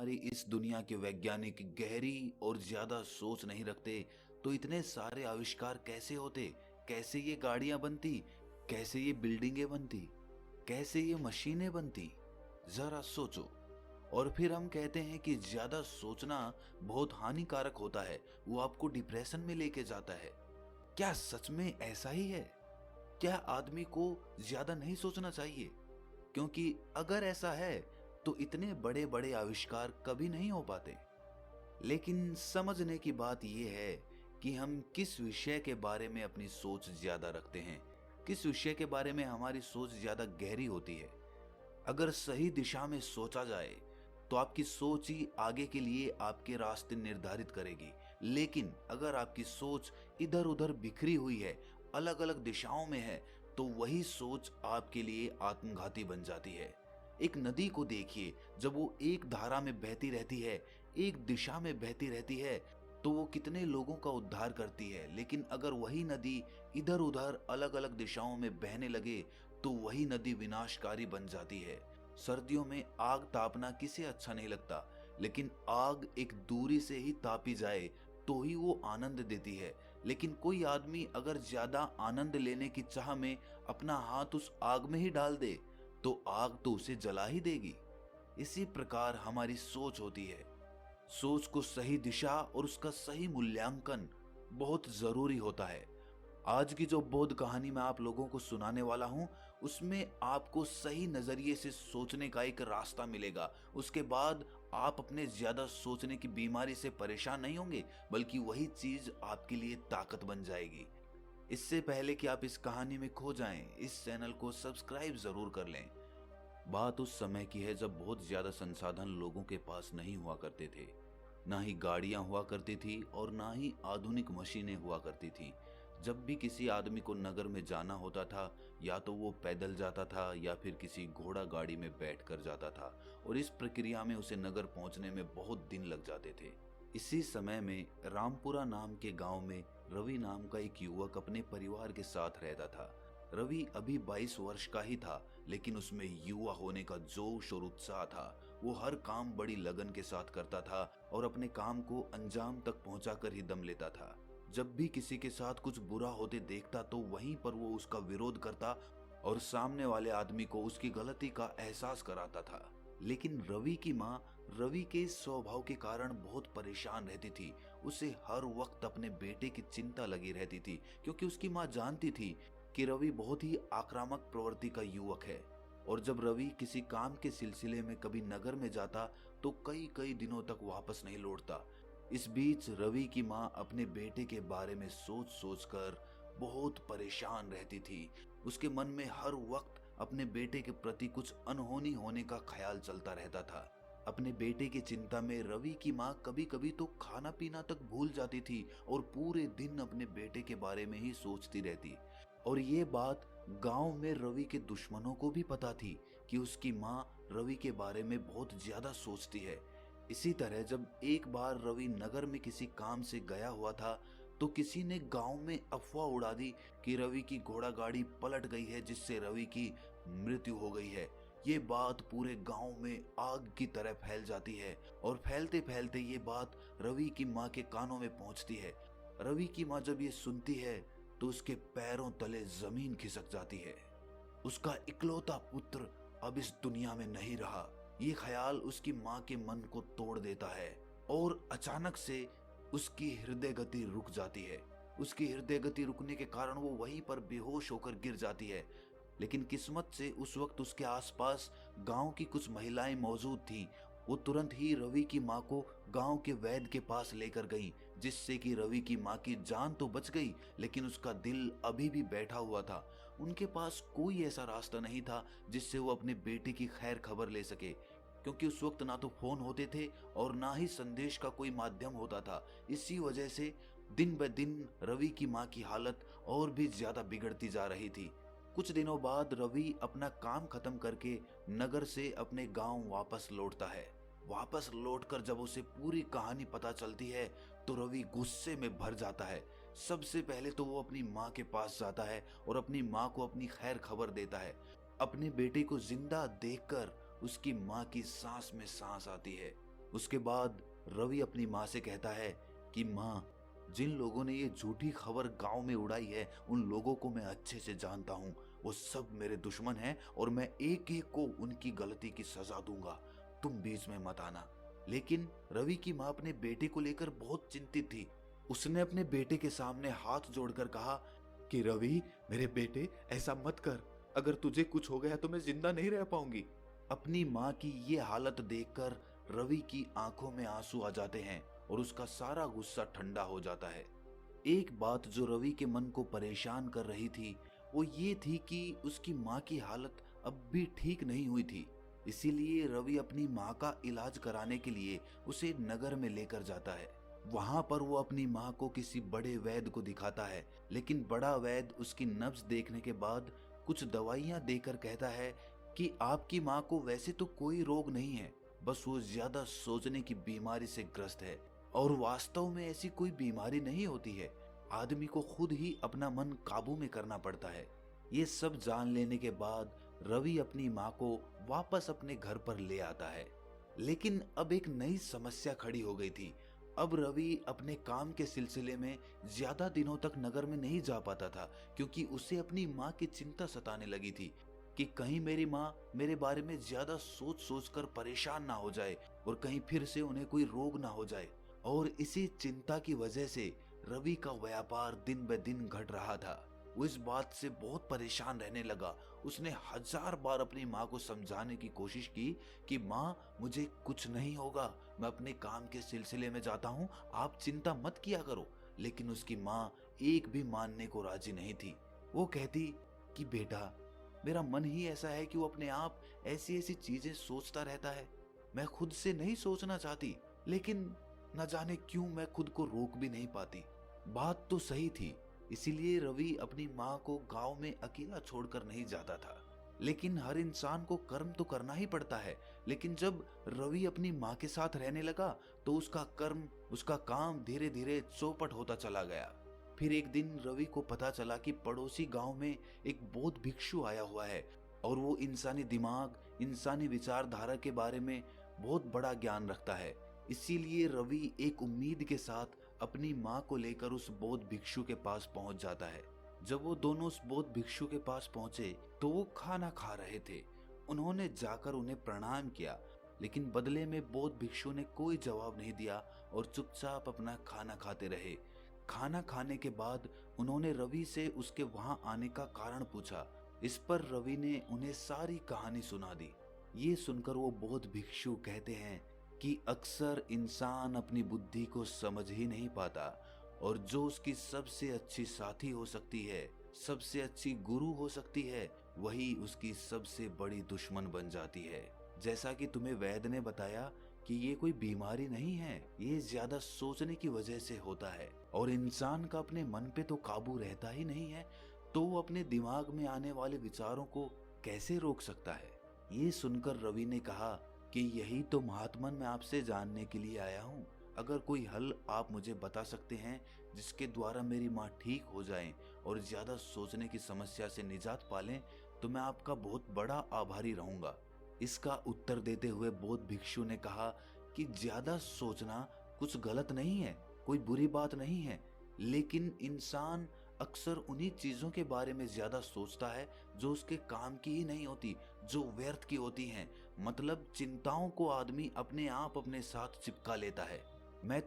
हमारी इस दुनिया के वैज्ञानिक गहरी और ज्यादा सोच नहीं रखते तो इतने सारे आविष्कार कैसे होते। कैसे ये गाड़ियां बनती, कैसे ये बिल्डिंगें बनती, कैसे ये मशीनें बनती। जरा सोचो। और फिर हम कहते हैं कि ज्यादा सोचना बहुत हानिकारक होता है, वो आपको डिप्रेशन में लेके जाता है। क्या सच में ऐसा ही है? क्या आदमी को ज्यादा नहीं सोचना चाहिए? क्योंकि अगर ऐसा है तो इतने बड़े बड़े आविष्कार कभी नहीं हो पाते। लेकिन समझने की बात यह है कि हम किस विषय के बारे में अपनी सोच ज्यादा रखते हैं, किस विषय के बारे में हमारी सोच ज्यादा गहरी होती है। अगर सही दिशा में सोचा जाए तो आपकी सोच ही आगे के लिए आपके रास्ते निर्धारित करेगी। लेकिन अगर आपकी सोच इधर उधर बिखरी हुई है, अलग अलग दिशाओं में है, तो वही सोच आपके लिए आत्मघाती बन जाती है। एक नदी को देखिए, जब वो एक धारा में बहती रहती है, एक दिशा में बहती रहती है, तो वो कितने लोगों का उद्धार करती है। लेकिन अगर वही नदी इधर उधर अलग अलग दिशाओं में बहने लगे तो वही नदी विनाशकारी बन जाती है। सर्दियों में आग तापना किसे अच्छा नहीं लगता, लेकिन आग एक दूरी से ही तापी जाए तो ही वो आनंद देती है। लेकिन कोई आदमी अगर ज्यादा आनंद लेने की चाह में अपना हाथ उस आग में ही डाल दे तो आग तो उसे जला ही देगी। इसी प्रकार हमारी सोच होती है। सोच को सही दिशा और उसका सही मूल्यांकन बहुत जरूरी होता है। आज की जो बोध कहानी मैं आप लोगों को सुनाने वाला हूं, उसमें आपको सही नजरिए से सोचने का एक रास्ता मिलेगा। उसके बाद आप अपने ज्यादा सोचने की बीमारी से परेशान नहीं होंगे, बल्कि वही चीज आपके लिए ताकत बन जाएगी। इससे पहले कि आप इस कहानी में खो जाएं, इस चैनल को सब्सक्राइब जरूर कर लें। बात उस समय की है जब बहुत ज्यादा संसाधन लोगों के पास नहीं हुआ करते थे। ना ही गाड़ियां हुआ करती थी और ना ही आधुनिक मशीनें हुआ करती थी। जब भी किसी आदमी को नगर में जाना होता था, या तो वो पैदल जाता था या फिर किसी घोड़ा गाड़ी में बैठ कर जाता था, और इस प्रक्रिया में उसे नगर पहुंचने में बहुत दिन लग जाते थे। इसी समय में रामपुरा नाम के गांव में रवि नाम का एक युवक अपने परिवार के साथ रहता था। रवि अभी 22 वर्ष का ही था, लेकिन उसमें युवा होने का जोश और उत्साह था। वो हर काम बड़ी लगन के साथ करता था और अपने काम को अंजाम तक पहुंचाकर ही दम लेता था। जब भी किसी के साथ कुछ बुरा होते देखता तो वहीं पर वो उसका विरोध करता और सामने वाले आदमी को उसकी गलती का एहसास कराता था। लेकिन रवि की माँ रवि के इस स्वभाव के कारण बहुत परेशान रहती थी। उसे हर वक्त अपने बेटे की चिंता लगी रहती थी, क्योंकि उसकी माँ जानती थी कि रवि बहुत ही आक्रामक प्रवृत्ति का युवक है। और जब रवि किसी काम के सिलसिले में कभी नगर में जाता तो कई कई दिनों तक वापस नहीं लौटता। इस बीच रवि की माँ अपने बेटे के बारे में सोच सोच कर बहुत परेशान रहती थी। उसके मन में हर वक्त अपने बेटे के प्रति कुछ अनहोनी होने का ख्याल चलता रहता था। अपने बेटे की चिंता में रवि की माँ कभी कभी तो खाना पीना तक भूल जाती थी और पूरे दिन अपने बेटे के बारे में ही सोचती रहती। और ये बात गांव में रवि के दुश्मनों को भी पता थी कि उसकी माँ रवि के बारे में बहुत ज्यादा सोचती है। इसी तरह जब एक बार रवि नगर में किसी काम से गया हुआ था तो किसी ने गांव में अफवाह उड़ा दी कि रवि की घोड़ा गाड़ी पलट गई है, जिससे रवि की मृत्यु हो गई है। ये बात पूरे गांव में आग की तरह फैल जाती है और फैलते फैलते ये बात रवि की माँ के कानों में पहुंचती है। रवि की माँ जब ये सुनती है तो उसके पैरों तले जमीन खिसक जाती है। उसका इकलौता पुत्र अब इस दुनिया में नहीं रहा, ये ख्याल उसकी माँ के मन को तोड़ देता है। और अचानक से उसकी हृदय गति रुक जाती है। उसकी हृदय गति रुकने के कारण वो वहीं पर बेहोश होकर गिर जाती है। लेकिन किस्मत से उस वक्त उसके आसपास गांव की कुछ महिलाएं मौजूद थीं। वो तुरंत ही रवि की माँ को गांव के वैद्य के पास लेकर गईं, जिससे कि रवि की माँ की जान तो बच गई, लेकिन उसका दिल अभी भी बैठा हुआ था। उनके पास कोई ऐसा रास्ता नहीं था जिससे वो अपने बेटे की खैर खबर ले सके, क्योंकि उस वक्त ना तो फोन होते थे और ना ही संदेश का कोई माध्यम होता था। इसी वजह से दिन ब दिन रवि की माँ की हालत और भी ज्यादा बिगड़ती जा रही थी। कुछ दिनों बाद रवि अपना काम खत्म करके नगर से अपने गांव वापस लौटता है। वापस लौटकर जब उसे पूरी कहानी पता चलती है तो रवि गुस्से में भर जाता है। सबसे पहले तो वो अपनी माँ के पास जाता है और अपनी माँ को अपनी खैर खबर देता है। अपने बेटे को जिंदा देखकर उसकी माँ की सांस में सांस आती है। उसके बाद रवि अपनी माँ से कहता है कि माँ, जिन लोगों ने ये झूठी खबर गांव में उड़ाई है उन लोगों को मैं अच्छे से जानता हूँ। वो सब मेरे दुश्मन हैं और मैं एक एक को उनकी गलती की सजा दूंगा। तुम बीच में मत आना। लेकिन रवि की माँ अपने बेटे को लेकर बहुत चिंतित थी। उसने अपने बेटे के सामने हाथ जोड़कर कहा कि रवि, मेरे बेटे, ऐसा मत कर। अगर तुझे कुछ हो गया तो मैं जिंदा नहीं रह पाऊंगी। अपनी माँ की ये हालत देखकर रवि की आंखों में आंसू आ जाते हैं और उसका सारा गुस्सा ठंडा हो जाता है। एक बात जो रवि के मन को परेशान कर रही थी वो ये थी कि उसकी माँ की हालत अब भी ठीक नहीं हुई थी। इसीलिए रवि अपनी माँ का इलाज कराने के लिए उसे नगर में लेकर जाता है। वहां पर वो अपनी माँ को किसी बड़े वैद्य को दिखाता है, लेकिन बड़ा वैद्य उसकी नब्ज देखने के बाद कुछ दवाइयां देकर कहता है कि आपकी माँ को वैसे तो कोई रोग नहीं है, बस वो ज्यादा सोचने की बीमारी से ग्रस्त है। और वास्तव में ऐसी कोई बीमारी नहीं होती है, आदमी को खुद ही अपना मन काबू में करना पड़ता है। ये सब जान लेने के बाद रवि अपनी माँ को वापस अपने घर पर ले आता है। लेकिन अब एक नई समस्या खड़ी हो गई थी। अब रवि अपने काम के सिलसिले में ज्यादा दिनों तक नगर में नहीं जा पाता था, क्योंकि उसे अपनी माँ की चिंता सताने लगी थी कि कहीं मेरी माँ मेरे बारे में ज्यादा सोच सोच कर परेशान ना हो जाए और कहीं फिर से उन्हें कोई रोग ना हो जाए। और इसी चिंता की वजह से रवि का व्यापार दिन ब दिन घट रहा था। वो इस बात से बहुत परेशान रहने लगा। उसने 1000 बार अपनी माँ को समझाने की कोशिश की कि माँ, मुझे कुछ नहीं होगा, मैं अपने काम के सिलसिले में जाता हूँ, आप चिंता मत किया करो। लेकिन उसकी माँ एक भी मानने को राजी नहीं थी। वो कहती कि बेटा, मेरा मन ही ऐसा है कि वो अपने आप ऐसी ऐसी चीजें सोचता रहता है। मैं खुद से नहीं सोचना चाहती, लेकिन न जाने क्यों मैं खुद को रोक भी नहीं पाती। बात तो सही थी, इसीलिए रवि अपनी माँ को गांव में अकेला छोड़कर नहीं जाता था। लेकिन हर इंसान को कर्म तो करना ही पड़ता है। लेकिन जब रवि अपनी माँ के साथ रहने लगा तो उसका कर्म, उसका काम धीरे धीरे चौपट होता चला गया। फिर एक दिन रवि को पता चला कि पड़ोसी गांव में एक बौद्ध भिक्षु आया हुआ है और वो इंसानी दिमाग, इंसानी विचारधारा के बारे में बहुत बड़ा ज्ञान रखता है। इसीलिए रवि एक उम्मीद के साथ अपनी माँ को लेकर उस बौद्ध भिक्षु के पास पहुंच जाता है। जब वो दोनों उस बौद्ध भिक्षु के पास पहुंचे तो वो खाना खा रहे थे। उन्होंने जाकर उन्हें प्रणाम किया, लेकिन बदले में बौद्ध भिक्षु ने कोई जवाब नहीं दिया और चुपचाप अपना खाना खाते रहे। खाना खाने के बाद उन्होंने रवि से उसके वहां आने का कारण पूछा। इस पर रवि ने उन्हें सारी कहानी सुना दी। ये सुनकर वो बौद्ध भिक्षु कहते हैं कि अक्सर इंसान अपनी बुद्धि को समझ ही नहीं पाता और जो उसकी सबसे अच्छी साथी हो सकती है, सबसे अच्छी गुरु हो सकती है, वही उसकी सबसे बड़ी दुश्मन बन जाती है। जैसा कि तुम्हें वैद्य ने बताया कि ये कोई बीमारी नहीं है, ये ज्यादा सोचने की वजह से होता है और इंसान का अपने मन पे तो काबू रहता ही नहीं है, तो वो अपने दिमाग में आने वाले विचारों को कैसे रोक सकता है। ये सुनकर रवि ने कहा कि यही तो महात्मन मैं आपसे जानने के लिए आया हूँ। अगर कोई हल आप मुझे बता सकते हैं जिसके द्वारा मेरी माँ ठीक हो जाए और ज्यादा सोचने की समस्या से निजात पालें, तो मैं आपका बहुत बड़ा आभारी रहूंगा। इसका उत्तर देते हुए बौद्ध भिक्षु ने कहा कि ज्यादा सोचना कुछ गलत नहीं है, कोई बुरी बात नहीं है, लेकिन इंसान अक्सर उन्हीं चीजों के बारे में ज्यादा सोचता है जो उसके काम की ही नहीं होती, जो व्यर्थ की होती हैं। मतलब चिंताओं को आदमी अपने आप अपने साथ चिपका लेता है। मैं